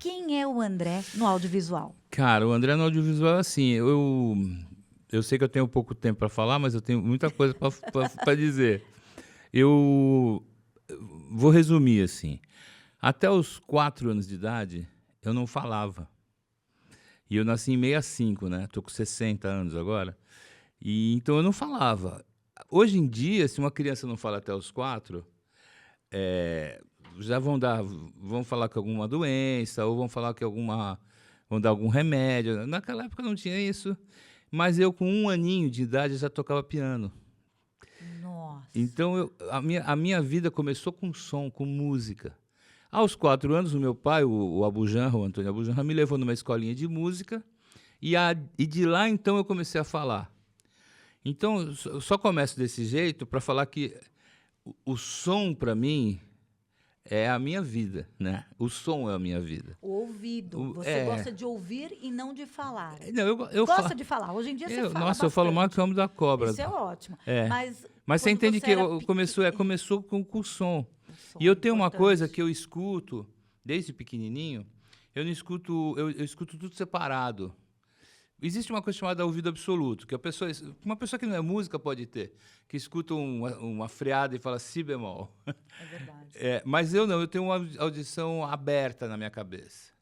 Quem é o André no audiovisual? Cara, o André no audiovisual, assim, eu sei que eu tenho pouco tempo para falar, mas eu tenho muita coisa para dizer. Eu vou resumir, assim. Até os 4 anos de idade, eu não falava. E eu nasci em 65, né? Tô com 60 anos agora. E então eu não falava. Hoje em dia, se uma criança não fala até os 4, já vão falar que é alguma doença, ou vão falar que vão dar algum remédio. Naquela época não tinha isso, mas eu com 1 aninho de idade já tocava piano. Nossa. Então a minha vida começou com som, com música. Aos 4 anos, o meu pai, o Abujanra, o Antônio Abujanra, me levou numa escolinha de música e de lá então eu comecei a falar. Então eu só começo desse jeito para falar que o som para mim é a minha vida, né? O som é a minha vida. O ouvido. Você gosta de ouvir e não de falar. Não, eu Gosta falo, de falar. Hoje em dia você fala nossa, eu falo bastante. mais que o homem da cobra. Isso é ótimo. É. Mas você quando entende que era começou com o som. som E eu tenho uma importante. coisa que eu escuto desde pequenininho. Eu não escuto, eu escuto tudo separado. Existe uma coisa chamada ouvido absoluto, que uma pessoa que não é música pode ter, que escuta uma freada e fala si bemol. É verdade. Mas eu não, eu tenho uma audição aberta na minha cabeça.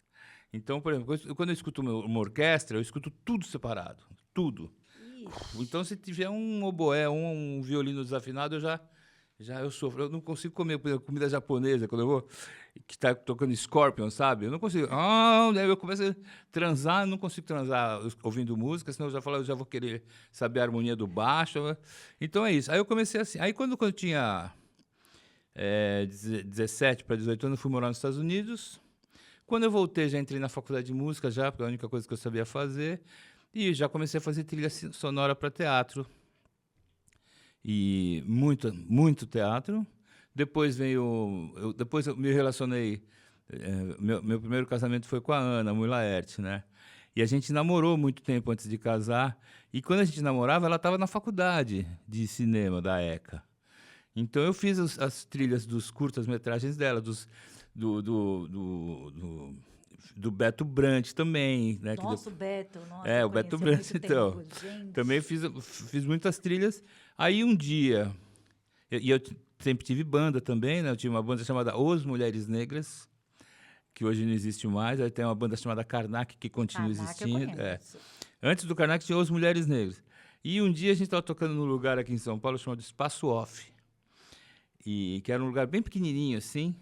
Então, por exemplo, quando eu escuto uma orquestra, eu escuto tudo separado, tudo. Ixi. Então, se tiver um oboé, um violino desafinado, eu sofro. Eu não consigo comer por exemplo, comida japonesa quando eu vou, que está tocando Scorpion, sabe? Eu não consigo. Daí eu começo a transar, eu não consigo transar ouvindo música, senão eu já vou querer saber a harmonia do baixo. Então é isso. Aí eu comecei assim. Aí quando eu tinha 17 para 18 anos, eu fui morar nos Estados Unidos. Quando eu voltei, já entrei na faculdade de música, porque é a única coisa que eu sabia fazer. E já comecei a fazer trilha sonora para teatro. E muito teatro. Depois depois eu me relacionei. Meu primeiro casamento foi com a Ana Mulaert, né? E a gente namorou muito tempo antes de casar. E quando a gente namorava, ela estava na faculdade de cinema da ECA. Então eu fiz as trilhas dos curtas-metragens dela, do Beto Brant também, né? Nossa, o Beto. Nossa, O eu Beto conheci há Brant, muito então. tempo, gente. Também fiz muitas trilhas. Aí um dia, eu sempre tive banda também, né? Eu tinha uma banda chamada Os Mulheres Negras, que hoje não existe mais. Aí tem uma banda chamada Karnak, que continua Karnak eu existindo. conheço. Antes do Karnak tinha Os Mulheres Negras. E um dia a gente estava tocando num lugar aqui em São Paulo chamado Espaço Off, que era um lugar bem pequenininho assim.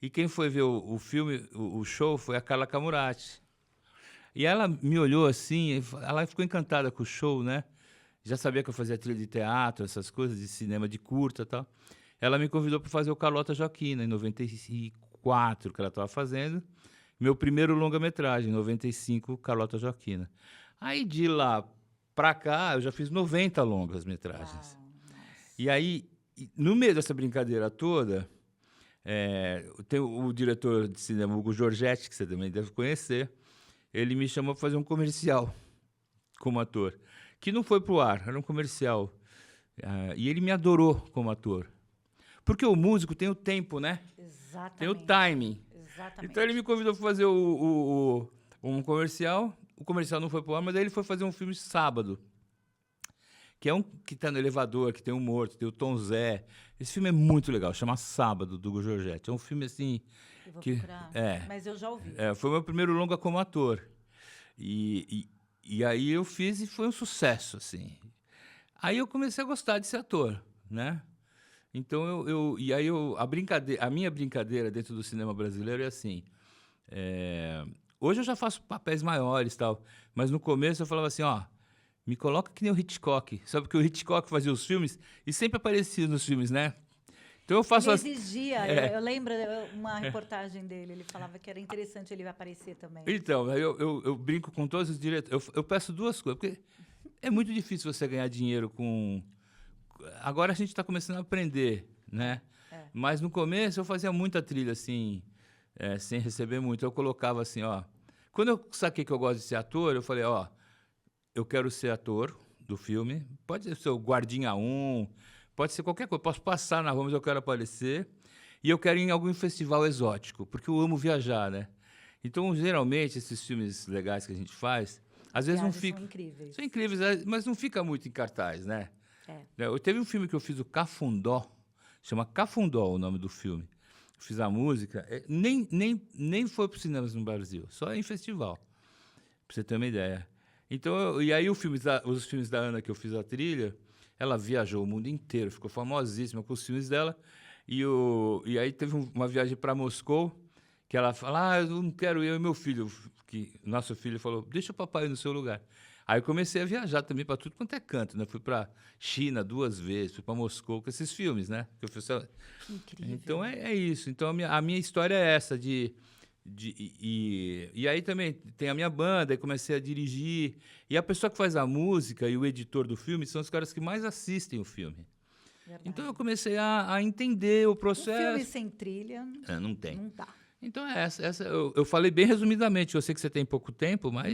E quem foi ver o filme, o show, foi a Carla Camurati. E ela me olhou assim, ela ficou encantada com o show, né? Já sabia que eu fazia trilha de teatro, essas coisas, de cinema de curta e tal. Ela me convidou para fazer o Carlota Joaquina, em 94, que ela estava fazendo. Meu primeiro longa-metragem, em 95, Carlota Joaquina. Aí, de lá para cá, eu já fiz 90 longas-metragens. E aí, no meio dessa brincadeira toda, tem o diretor de cinema, Hugo Giorgetti, que você também deve conhecer. Ele me chamou para fazer um comercial como ator, que não foi pro ar, era um comercial. E ele me adorou como ator. Porque o músico tem o tempo, né? Exatamente. Tem o timing. Exatamente. Então ele me convidou para fazer um comercial. O comercial não foi pro ar, mas aí ele foi fazer um filme sábado. Que é que tá no elevador, que tem um morto, tem o Tom Zé. Esse filme é muito legal, chama Sábado, do Hugo Giorgetti. É um filme assim... Eu vou procurar, mas eu já ouvi. Foi o meu primeiro longa como ator. E aí eu fiz e foi um sucesso, assim. Aí eu comecei a gostar de ser ator, né? Então a minha brincadeira dentro do cinema brasileiro é assim. Hoje eu já faço papéis maiores, tal, mas no começo eu falava assim, me coloca que nem o Hitchcock. Sabe que o Hitchcock fazia os filmes e sempre aparecia nos filmes, né? Então eu faço ele exigia, eu lembro uma reportagem dele, ele falava que era interessante ele aparecer também. Então, eu brinco com todos os diretores, eu peço 2 coisas, porque é muito difícil você ganhar dinheiro com... Agora a gente está começando a aprender, né? Mas no começo eu fazia muita trilha, assim, sem receber muito. Eu colocava assim, Quando eu saquei que eu gosto de ser ator, eu falei, eu quero ser ator do filme, pode ser o Guardinha 1, pode ser qualquer coisa, posso passar na rua, mas eu quero aparecer. E eu quero ir em algum festival exótico, porque eu amo viajar, né? Então, geralmente, esses filmes legais que a gente faz, às vezes não Viagens fica... são incríveis. São incríveis, mas não fica muito em cartaz, né? É. Teve um filme que eu fiz, o Cafundó, chama Cafundó o nome do filme. Fiz a música, nem foi para os cinemas no Brasil, só em festival, para você ter uma ideia. Então, e aí os filmes da Ana que eu fiz a trilha, ela viajou o mundo inteiro, ficou famosíssima com os filmes dela. E aí teve uma viagem para Moscou, que ela fala, eu não quero eu e meu filho, que nosso filho falou, deixa o papai no seu lugar. Aí eu comecei a viajar também para tudo quanto é canto, né? Fui para China 2 vezes, fui para Moscou com esses filmes, né? Que eu fiz... Que incrível. Então é isso. Então a minha história é essa e aí também tem a minha banda, aí comecei a dirigir. E a pessoa que faz a música e o editor do filme são os caras que mais assistem o filme. Verdade. Então eu comecei a entender o Um processo. filme sem trilha Não tem. não dá. Então é essa eu falei bem resumidamente. Eu sei que você tem pouco tempo, mas